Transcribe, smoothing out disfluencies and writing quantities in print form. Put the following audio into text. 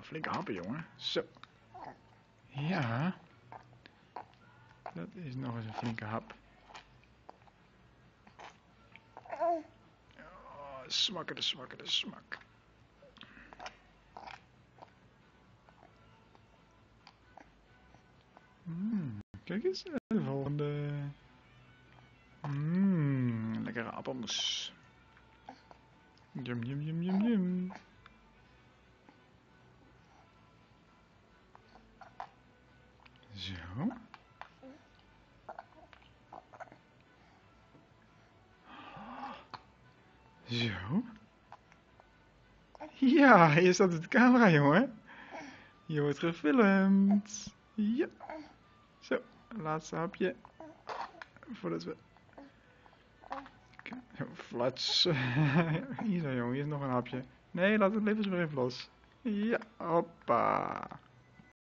flinke happen, jongen. Zo. Ja. Dat is nog eens een flinke hap. Oh, smakken, de smakken, de smak. Kijk eens, de volgende. Lekkere appelmoes. Yum, yum, yum, yum, yum. Zo. Zo. Ja, hier staat op de camera, jongen. Je wordt gefilmd. Ja. Zo, laatste hapje. Voordat we... Flats. Hier zo, jongen, hier is nog een hapje. Nee, laat het levensbrief los. Ja, hoppa.